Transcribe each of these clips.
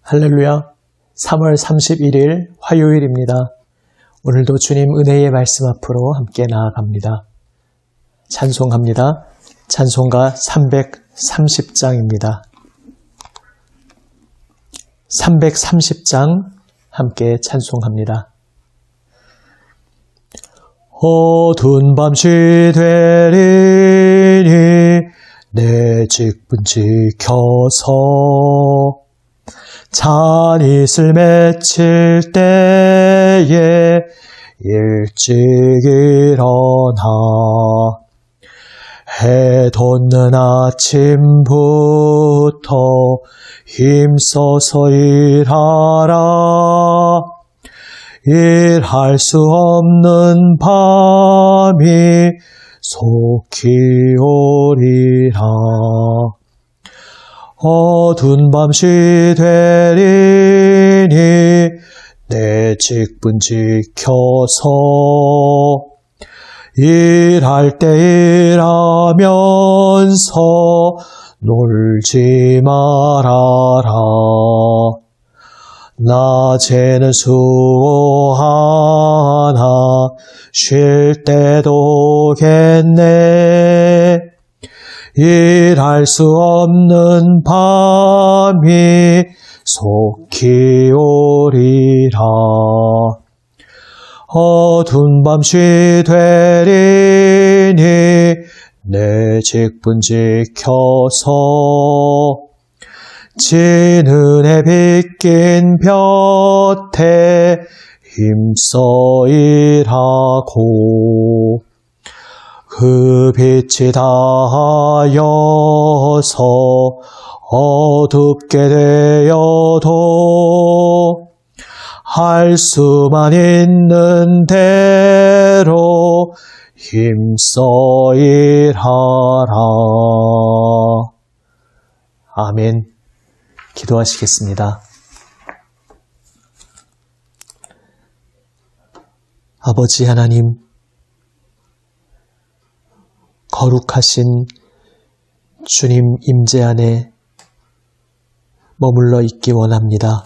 할렐루야. 3월 31일 화요일입니다. 오늘도 주님 은혜의 말씀 앞으로 함께 나아갑니다. 찬송합니다. 찬송가 330장입니다. 330장 함께 찬송합니다. 어두운 밤시 되리니 내 직분 지켜서 잔이슬 맺힐 때에 일찍 일어나 해 돋는 아침부터 힘써서 일하라. 일할 수 없는 밤이 속히 오리라. 어두운 밤시 되리니 내 직분 지켜서 일할 때 일하면서 놀지 말아라. 낮에는 수고하나 쉴 때도 겠네. 일할 수 없는 밤이 속히 오리라. 어두운 밤시 되리니 내 직분 지켜서 지는 해 빗긴 볕에 힘써 일하고 그 빛이 닿아여서 어둡게 되어도 할 수만 있는 대로 힘써 일하라. 아멘. 기도하시겠습니다. 아버지 하나님, 거룩하신 주님 임재 안에 머물러 있기 원합니다.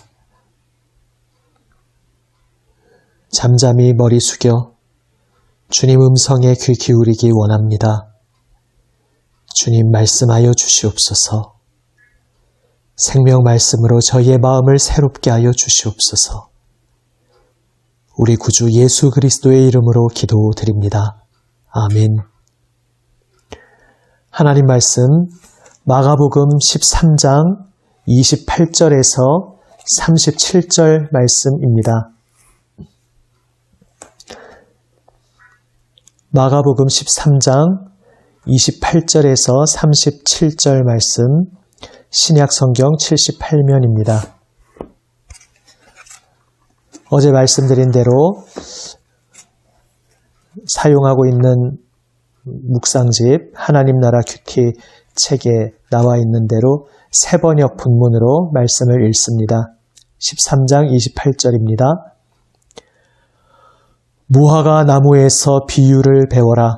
잠잠히 머리 숙여 주님 음성에 귀 기울이기 원합니다. 주님 말씀하여 주시옵소서. 생명 말씀으로 저희의 마음을 새롭게 하여 주시옵소서. 우리 구주 예수 그리스도의 이름으로 기도드립니다. 아멘. 하나님 말씀 마가복음 13장 28절에서 37절 말씀입니다. 마가복음 13장 28절에서 37절 말씀, 신약 성경 78면입니다. 어제 말씀드린 대로 사용하고 있는 묵상집 하나님 나라 큐티 책에 나와 있는 대로 세번역 본문으로 말씀을 읽습니다. 13장 28절입니다. 무화과 나무에서 비유를 배워라.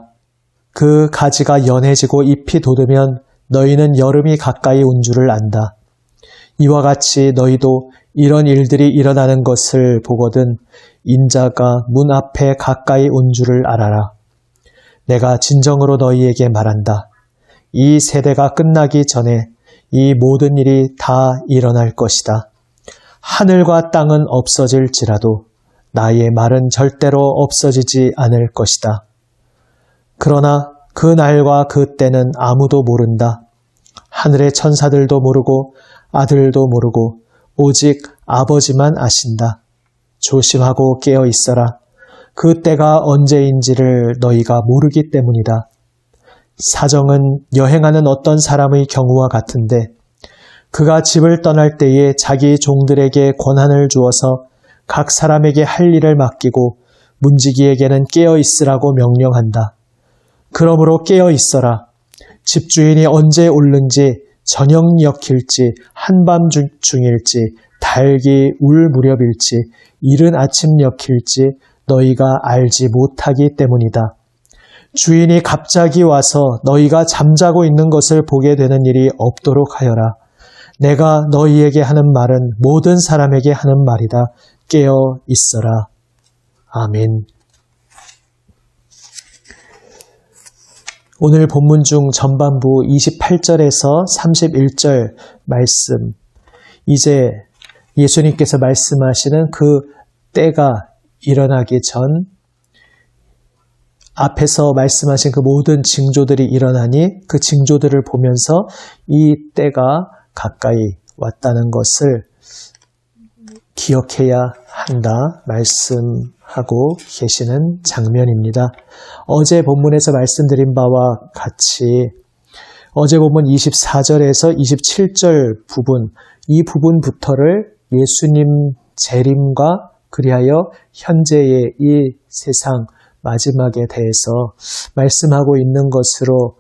그 가지가 연해지고 잎이 돋으면 너희는 여름이 가까이 온 줄을 안다. 이와 같이 너희도 이런 일들이 일어나는 것을 보거든 인자가 문 앞에 가까이 온 줄을 알아라. 내가 진정으로 너희에게 말한다. 이 세대가 끝나기 전에 이 모든 일이 다 일어날 것이다. 하늘과 땅은 없어질지라도 나의 말은 절대로 없어지지 않을 것이다. 그러나 그 날과 그 때는 아무도 모른다. 하늘의 천사들도 모르고 아들도 모르고 오직 아버지만 아신다. 조심하고 깨어 있어라. 그 때가 언제인지를 너희가 모르기 때문이다. 사정은 여행하는 어떤 사람의 경우와 같은데 그가 집을 떠날 때에 자기 종들에게 권한을 주어서 각 사람에게 할 일을 맡기고 문지기에게는 깨어 있으라고 명령한다. 그러므로 깨어 있어라. 집주인이 언제 올는지 저녁녘일지 한밤중일지 달기 울 무렵일지 이른 아침녘일지 너희가 알지 못하기 때문이다. 주인이 갑자기 와서 너희가 잠자고 있는 것을 보게 되는 일이 없도록 하여라. 내가 너희에게 하는 말은 모든 사람에게 하는 말이다. 깨어 있어라. 아멘. 오늘 본문 중 전반부 28절에서 31절 말씀, 이제 예수님께서 말씀하시는 그 때가 일어나기 전 앞에서 말씀하신 그 모든 징조들이 일어나니 그 징조들을 보면서 이 때가 가까이 왔다는 것을 기억해야 한다 말씀하고 계시는 장면입니다. 어제 본문에서 말씀드린 바와 같이 어제 본문 24절에서 27절 부분, 이 부분부터를 예수님 재림과 그리하여 현재의 이 세상 마지막에 대해서 말씀하고 있는 것으로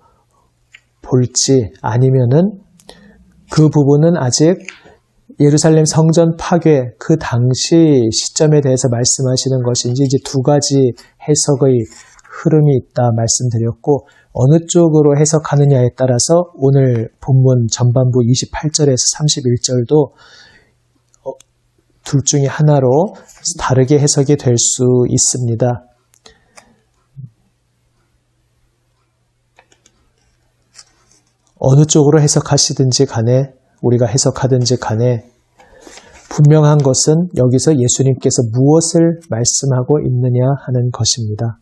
볼지, 아니면은 그 부분은 아직 예루살렘 성전 파괴 그 당시 시점에 대해서 말씀하시는 것인지, 이제 두 가지 해석의 흐름이 있다 말씀드렸고, 어느 쪽으로 해석하느냐에 따라서 오늘 본문 전반부 28절에서 31절도 둘 중에 하나로 다르게 해석이 될 수 있습니다. 어느 쪽으로 해석하시든지 간에, 우리가 해석하든지 간에 분명한 것은 여기서 예수님께서 무엇을 말씀하고 있느냐 하는 것입니다.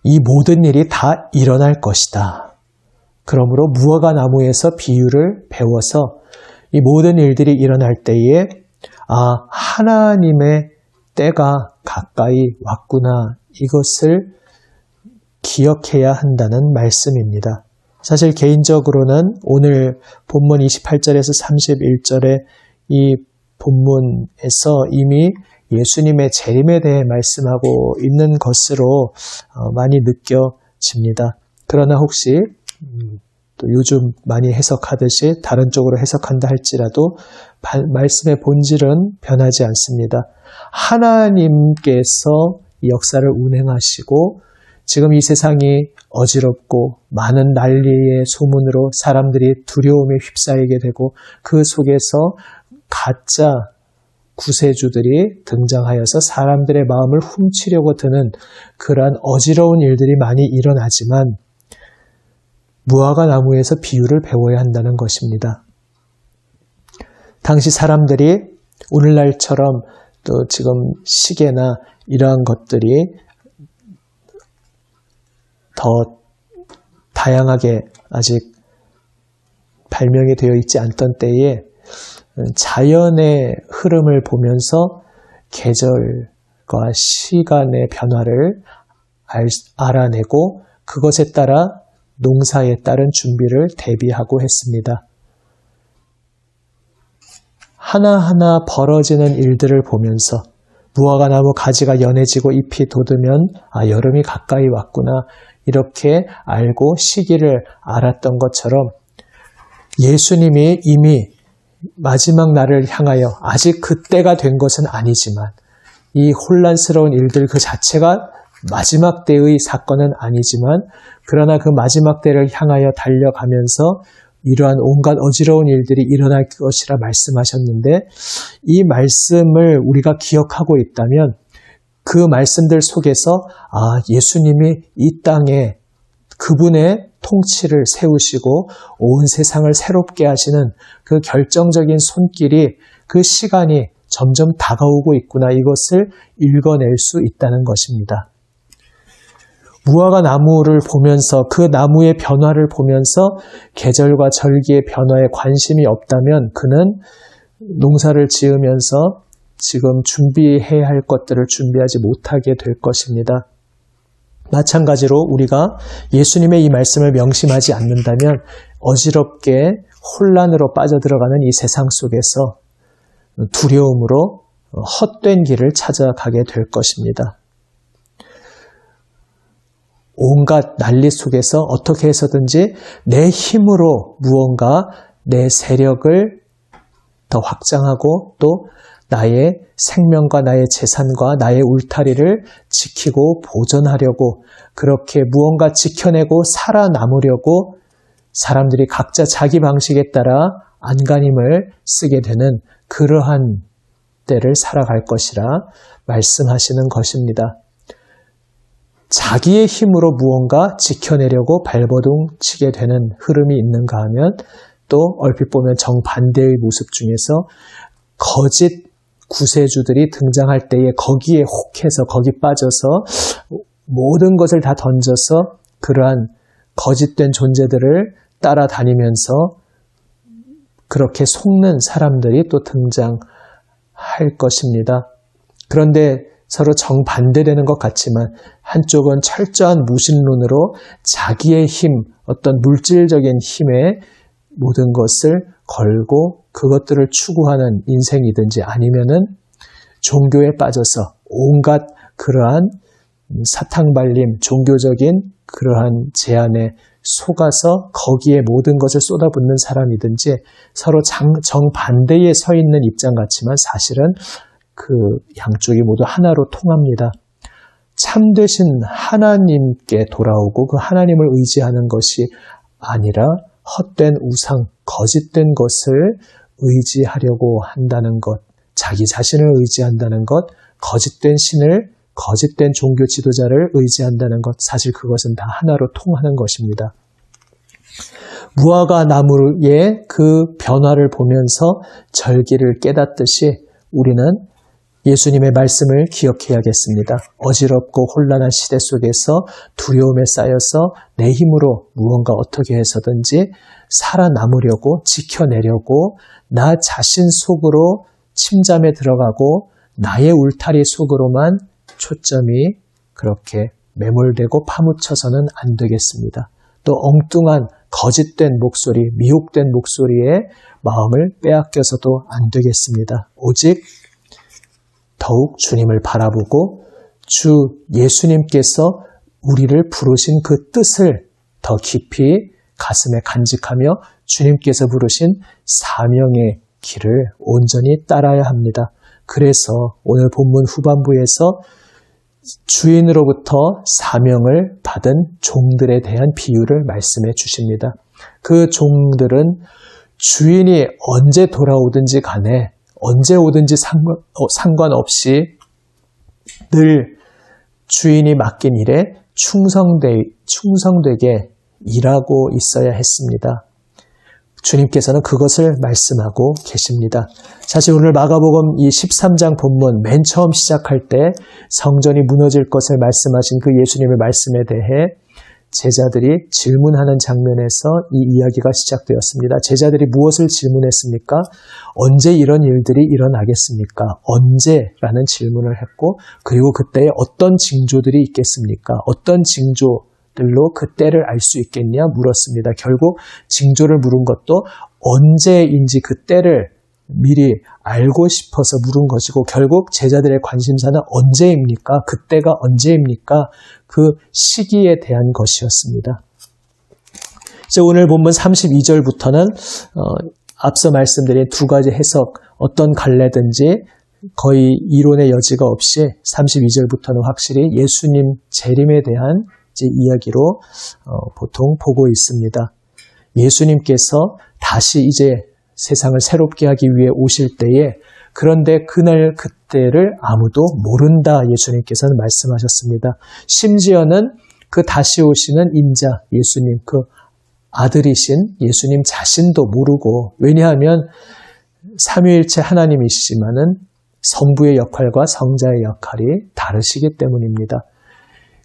이 모든 일이 다 일어날 것이다. 그러므로 무화과 나무에서 비유를 배워서 이 모든 일들이 일어날 때에 하나님의 때가 가까이 왔구나, 이것을 기억해야 한다는 말씀입니다. 사실 개인적으로는 오늘 본문 28절에서 31절의 이 본문에서 이미 예수님의 재림에 대해 말씀하고 있는 것으로 많이 느껴집니다. 그러나 혹시 또 요즘 많이 해석하듯이 다른 쪽으로 해석한다 할지라도 말씀의 본질은 변하지 않습니다. 하나님께서 역사를 운행하시고 지금 이 세상이 어지럽고 많은 난리의 소문으로 사람들이 두려움에 휩싸이게 되고 그 속에서 가짜 구세주들이 등장하여서 사람들의 마음을 훔치려고 드는 그러한 어지러운 일들이 많이 일어나지만 무화과 나무에서 비유를 배워야 한다는 것입니다. 당시 사람들이 오늘날처럼 또 지금 시계나 이러한 것들이 더 다양하게 아직 발명이 되어 있지 않던 때에 자연의 흐름을 보면서 계절과 시간의 변화를 알아내고 그것에 따라 농사에 따른 준비를 대비하고 했습니다. 하나하나 벌어지는 일들을 보면서 무화과 나무 가지가 연해지고 잎이 돋으면 여름이 가까이 왔구나, 이렇게 알고 시기를 알았던 것처럼 예수님이 이미 마지막 날을 향하여 아직 그때가 된 것은 아니지만 이 혼란스러운 일들 그 자체가 마지막 때의 사건은 아니지만 그러나 그 마지막 때를 향하여 달려가면서 이러한 온갖 어지러운 일들이 일어날 것이라 말씀하셨는데, 이 말씀을 우리가 기억하고 있다면 그 말씀들 속에서 예수님이 이 땅에 그분의 통치를 세우시고 온 세상을 새롭게 하시는 그 결정적인 손길이, 그 시간이 점점 다가오고 있구나, 이것을 읽어낼 수 있다는 것입니다. 무화과 나무를 보면서 그 나무의 변화를 보면서 계절과 절기의 변화에 관심이 없다면 그는 농사를 지으면서 지금 준비해야 할 것들을 준비하지 못하게 될 것입니다. 마찬가지로 우리가 예수님의 이 말씀을 명심하지 않는다면 어지럽게 혼란으로 빠져들어가는 이 세상 속에서 두려움으로 헛된 길을 찾아가게 될 것입니다. 온갖 난리 속에서 어떻게 해서든지 내 힘으로 무언가 내 세력을 더 확장하고 또 나의 생명과 나의 재산과 나의 울타리를 지키고 보존하려고, 그렇게 무언가 지켜내고 살아남으려고 사람들이 각자 자기 방식에 따라 안간힘을 쓰게 되는 그러한 때를 살아갈 것이라 말씀하시는 것입니다. 자기의 힘으로 무언가 지켜내려고 발버둥 치게 되는 흐름이 있는가 하면 또 얼핏 보면 정반대의 모습 중에서 거짓 구세주들이 등장할 때에 거기에 혹해서 거기 빠져서 모든 것을 다 던져서 그러한 거짓된 존재들을 따라다니면서 그렇게 속는 사람들이 또 등장할 것입니다. 그런데 서로 정반대되는 것 같지만 한쪽은 철저한 무신론으로 자기의 힘, 어떤 물질적인 힘에 모든 것을 걸고 그것들을 추구하는 인생이든지 아니면은 종교에 빠져서 온갖 그러한 사탕발림, 종교적인 그러한 제안에 속아서 거기에 모든 것을 쏟아붓는 사람이든지 서로 정반대에 서 있는 입장 같지만 사실은 그 양쪽이 모두 하나로 통합니다. 참되신 하나님께 돌아오고 그 하나님을 의지하는 것이 아니라 헛된 우상, 거짓된 것을 의지하려고 한다는 것, 자기 자신을 의지한다는 것, 거짓된 신을, 거짓된 종교 지도자를 의지한다는 것, 사실 그것은 다 하나로 통하는 것입니다. 무화과 나무의 그 변화를 보면서 절기를 깨닫듯이 우리는 예수님의 말씀을 기억해야겠습니다. 어지럽고 혼란한 시대 속에서 두려움에 쌓여서 내 힘으로 무언가 어떻게 해서든지 살아남으려고 지켜내려고 나 자신 속으로 침잠에 들어가고 나의 울타리 속으로만 초점이 그렇게 매몰되고 파묻혀서는 안 되겠습니다. 또 엉뚱한 거짓된 목소리, 미혹된 목소리에 마음을 빼앗겨서도 안 되겠습니다. 오직 더욱 주님을 바라보고 주 예수님께서 우리를 부르신 그 뜻을 더 깊이 가슴에 간직하며 주님께서 부르신 사명의 길을 온전히 따라야 합니다. 그래서 오늘 본문 후반부에서 주인으로부터 사명을 받은 종들에 대한 비유를 말씀해 주십니다. 그 종들은 주인이 언제 돌아오든지 간에 언제 오든지 상관없이 늘 주인이 맡긴 일에 충성되게 일하고 있어야 했습니다. 주님께서는 그것을 말씀하고 계십니다. 사실 오늘 마가복음 이 13장 본문 맨 처음 시작할 때 성전이 무너질 것을 말씀하신 그 예수님의 말씀에 대해 제자들이 질문하는 장면에서 이 이야기가 시작되었습니다. 제자들이 무엇을 질문했습니까? 언제 이런 일들이 일어나겠습니까? 언제라는 질문을 했고 그리고 그때에 어떤 징조들이 있겠습니까? 어떤 징조들로 그 때를 알 수 있겠냐 물었습니다. 결국 징조를 물은 것도 언제인지 그 때를 미리 알고 싶어서 물은 것이고 결국 제자들의 관심사는 언제입니까? 그때가 언제입니까? 그 시기에 대한 것이었습니다. 이제 오늘 본문 32절부터는 앞서 말씀드린 두 가지 해석, 어떤 갈래든지 거의 이론의 여지가 없이 32절부터는 확실히 예수님 재림에 대한 이제 이야기로 보통 보고 있습니다. 예수님께서 다시 이제 세상을 새롭게 하기 위해 오실 때에 그런데 그날 그때를 아무도 모른다 예수님께서는 말씀하셨습니다. 심지어는 그 다시 오시는 인자 예수님 그 아들이신 예수님 자신도 모르고 왜냐하면 삼위일체 하나님이시지만은 성부의 역할과 성자의 역할이 다르시기 때문입니다.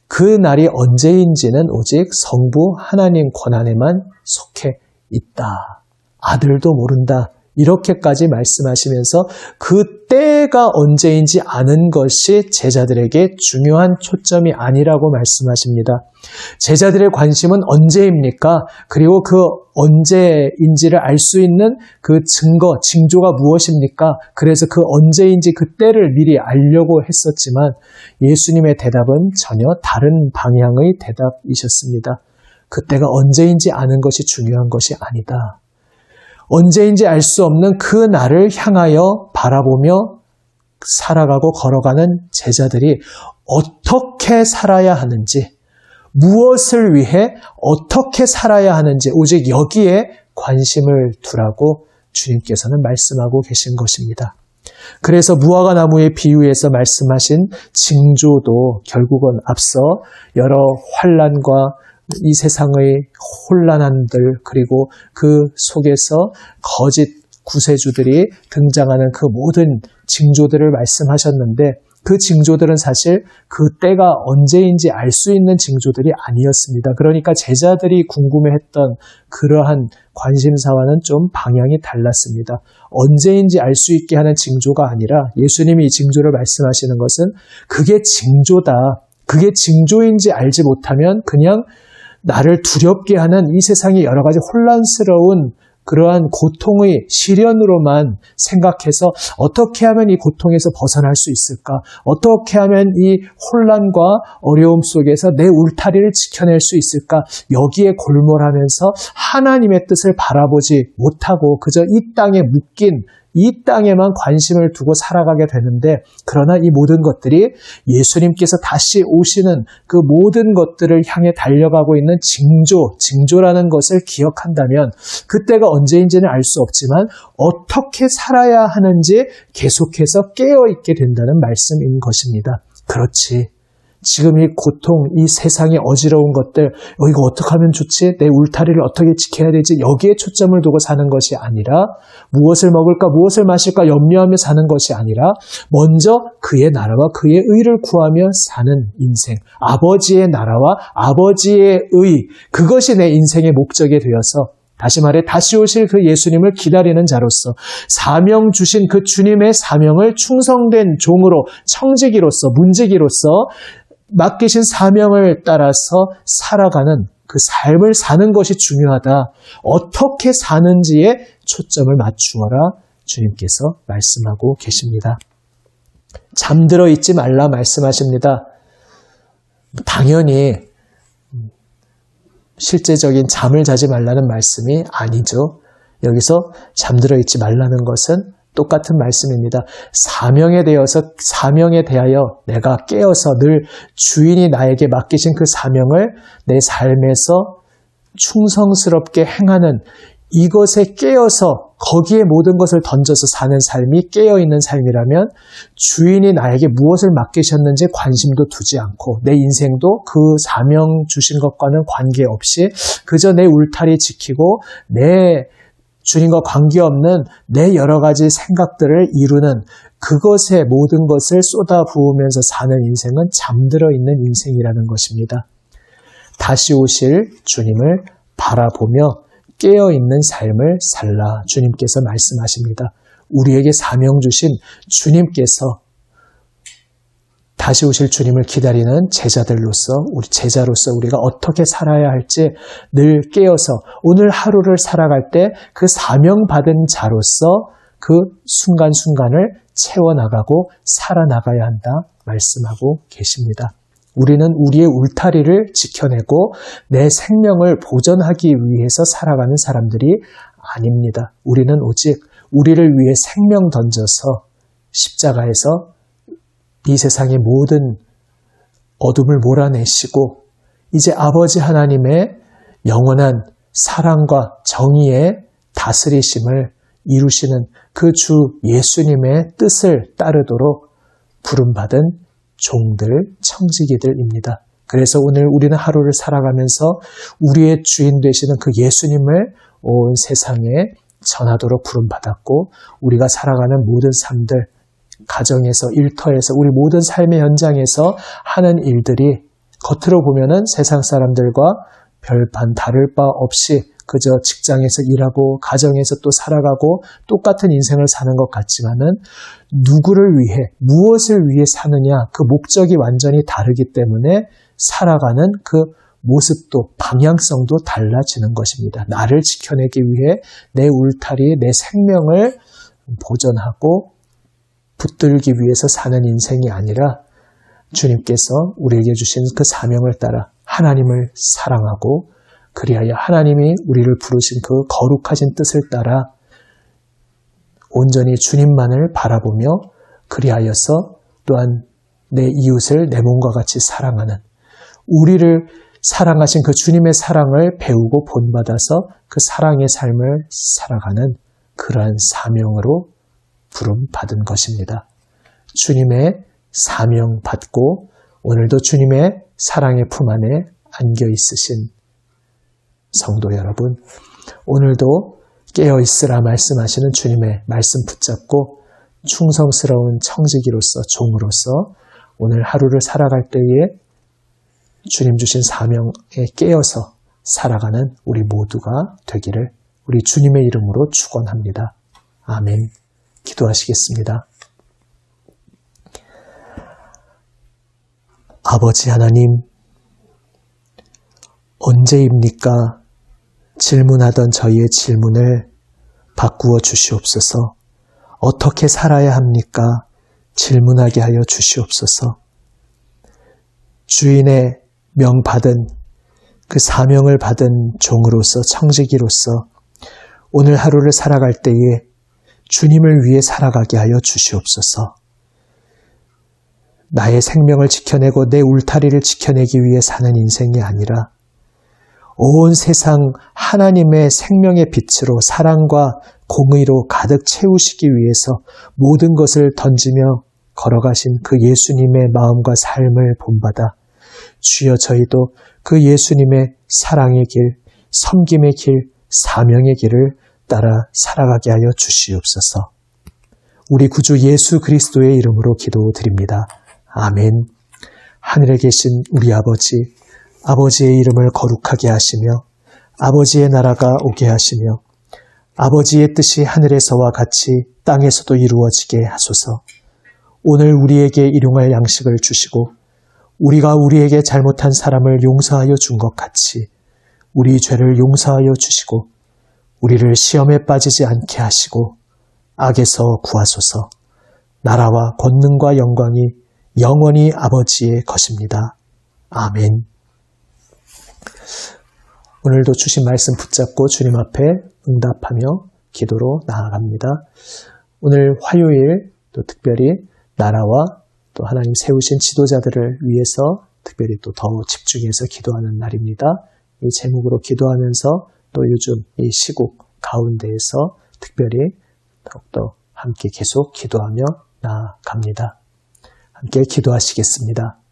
그 날이 언제인지는 오직 성부 하나님 권한에만 속해 있다. 아들도 모른다. 이렇게까지 말씀하시면서 그 때가 언제인지 아는 것이 제자들에게 중요한 초점이 아니라고 말씀하십니다. 제자들의 관심은 언제입니까? 그리고 그 언제인지를 알 수 있는 그 증거, 징조가 무엇입니까? 그래서 그 언제인지 그 때를 미리 알려고 했었지만 예수님의 대답은 전혀 다른 방향의 대답이셨습니다. 그때가 언제인지 아는 것이 중요한 것이 아니다. 언제인지 알 수 없는 그 날을 향하여 바라보며 살아가고 걸어가는 제자들이 어떻게 살아야 하는지, 무엇을 위해 어떻게 살아야 하는지 오직 여기에 관심을 두라고 주님께서는 말씀하고 계신 것입니다. 그래서 무화과 나무의 비유에서 말씀하신 징조도 결국은 앞서 여러 환난과 이 세상의 혼란함들 그리고 그 속에서 거짓 구세주들이 등장하는 그 모든 징조들을 말씀하셨는데 그 징조들은 사실 그 때가 언제인지 알 수 있는 징조들이 아니었습니다. 그러니까 제자들이 궁금해했던 그러한 관심사와는 좀 방향이 달랐습니다. 언제인지 알 수 있게 하는 징조가 아니라 예수님이 이 징조를 말씀하시는 것은 그게 징조다. 그게 징조인지 알지 못하면 그냥 나를 두렵게 하는 이 세상의 여러 가지 혼란스러운 그러한 고통의 시련으로만 생각해서 어떻게 하면 이 고통에서 벗어날 수 있을까? 어떻게 하면 이 혼란과 어려움 속에서 내 울타리를 지켜낼 수 있을까? 여기에 골몰하면서 하나님의 뜻을 바라보지 못하고 그저 이 땅에 묶인 이 땅에만 관심을 두고 살아가게 되는데 그러나 이 모든 것들이 예수님께서 다시 오시는 그 모든 것들을 향해 달려가고 있는 징조라는 것을 기억한다면 그때가 언제인지는 알 수 없지만 어떻게 살아야 하는지 계속해서 깨어있게 된다는 말씀인 것입니다. 그렇지. 지금 이 고통, 이 세상의 어지러운 것들, 이거 어떻게 하면 좋지? 내 울타리를 어떻게 지켜야 되지? 여기에 초점을 두고 사는 것이 아니라 무엇을 먹을까, 무엇을 마실까 염려하며 사는 것이 아니라 먼저 그의 나라와 그의 의를 구하며 사는 인생, 아버지의 나라와 아버지의 의, 그것이 내 인생의 목적이 되어서 다시 말해 다시 오실 그 예수님을 기다리는 자로서 사명 주신 그 주님의 사명을 충성된 종으로 청지기로서 문지기로서 맡기신 사명을 따라서 살아가는 그 삶을 사는 것이 중요하다. 어떻게 사는지에 초점을 맞추어라 주님께서 말씀하고 계십니다. 잠들어 있지 말라 말씀하십니다. 당연히 실제적인 잠을 자지 말라는 말씀이 아니죠. 여기서 잠들어 있지 말라는 것은 똑같은 말씀입니다. 사명에 대하여 내가 깨어서 늘 주인이 나에게 맡기신 그 사명을 내 삶에서 충성스럽게 행하는 이것에 깨어서 거기에 모든 것을 던져서 사는 삶이 깨어있는 삶이라면 주인이 나에게 무엇을 맡기셨는지 관심도 두지 않고 내 인생도 그 사명 주신 것과는 관계없이 그저 내 울타리 지키고 내 주님과 관계없는 내 여러 가지 생각들을 이루는 그것에 모든 것을 쏟아부으면서 사는 인생은 잠들어 있는 인생이라는 것입니다. 다시 오실 주님을 바라보며 깨어있는 삶을 살라 주님께서 말씀하십니다. 우리에게 사명 주신 주님께서 다시 오실 주님을 기다리는 제자들로서 우리 제자로서 우리가 어떻게 살아야 할지 늘 깨어서 오늘 하루를 살아갈 때 그 사명받은 자로서 그 순간순간을 채워나가고 살아나가야 한다 말씀하고 계십니다. 우리는 우리의 울타리를 지켜내고 내 생명을 보존하기 위해서 살아가는 사람들이 아닙니다. 우리는 오직 우리를 위해 생명 던져서 십자가에서 이 세상의 모든 어둠을 몰아내시고 이제 아버지 하나님의 영원한 사랑과 정의의 다스리심을 이루시는 그 주 예수님의 뜻을 따르도록 부름받은 종들, 청지기들입니다. 그래서 오늘 우리는 하루를 살아가면서 우리의 주인 되시는 그 예수님을 온 세상에 전하도록 부름받았고 우리가 살아가는 모든 삶들, 가정에서, 일터에서, 우리 모든 삶의 현장에서 하는 일들이 겉으로 보면은 세상 사람들과 별반 다를 바 없이 그저 직장에서 일하고 가정에서 또 살아가고 똑같은 인생을 사는 것 같지만은 누구를 위해, 무엇을 위해 사느냐 그 목적이 완전히 다르기 때문에 살아가는 그 모습도 방향성도 달라지는 것입니다. 나를 지켜내기 위해 내 울타리, 내 생명을 보존하고 붙들기 위해서 사는 인생이 아니라 주님께서 우리에게 주신 그 사명을 따라 하나님을 사랑하고 그리하여 하나님이 우리를 부르신 그 거룩하신 뜻을 따라 온전히 주님만을 바라보며 그리하여서 또한 내 이웃을 내 몸과 같이 사랑하는 우리를 사랑하신 그 주님의 사랑을 배우고 본받아서 그 사랑의 삶을 살아가는 그러한 사명으로 부름받은 것입니다. 주님의 사명 받고 오늘도 주님의 사랑의 품 안에 안겨 있으신 성도 여러분, 오늘도 깨어있으라 말씀하시는 주님의 말씀 붙잡고 충성스러운 청지기로서 종으로서 오늘 하루를 살아갈 때에 주님 주신 사명에 깨어서 살아가는 우리 모두가 되기를 우리 주님의 이름으로 축원합니다. 아멘. 기도하시겠습니다. 아버지 하나님, 언제입니까? 질문하던 저희의 질문을 바꾸어 주시옵소서. 어떻게 살아야 합니까? 질문하게 하여 주시옵소서. 주인의 명받은 그 사명을 받은 종으로서 청지기로서 오늘 하루를 살아갈 때에 주님을 위해 살아가게 하여 주시옵소서. 나의 생명을 지켜내고 내 울타리를 지켜내기 위해 사는 인생이 아니라 온 세상 하나님의 생명의 빛으로 사랑과 공의로 가득 채우시기 위해서 모든 것을 던지며 걸어가신 그 예수님의 마음과 삶을 본받아 주여 저희도 그 예수님의 사랑의 길, 섬김의 길, 사명의 길을 따라 살아가게 하여 주시옵소서. 우리 구주 예수 그리스도의 이름으로 기도드립니다. 아멘. 하늘에 계신 우리 아버지, 아버지의 이름을 거룩하게 하시며 아버지의 나라가 오게 하시며 아버지의 뜻이 하늘에서와 같이 땅에서도 이루어지게 하소서. 오늘 우리에게 일용할 양식을 주시고 우리가 우리에게 잘못한 사람을 용서하여 준 것 같이 우리 죄를 용서하여 주시고 우리를 시험에 빠지지 않게 하시고 악에서 구하소서. 나라와 권능과 영광이 영원히 아버지의 것입니다. 아멘. 오늘도 주신 말씀 붙잡고 주님 앞에 응답하며 기도로 나아갑니다. 오늘 화요일 또 특별히 나라와 또 하나님 세우신 지도자들을 위해서 특별히 또 더 집중해서 기도하는 날입니다. 이 제목으로 기도하면서 또 요즘 이 시국 가운데에서 특별히 더욱더 함께 계속 기도하며 나아갑니다. 함께 기도하시겠습니다.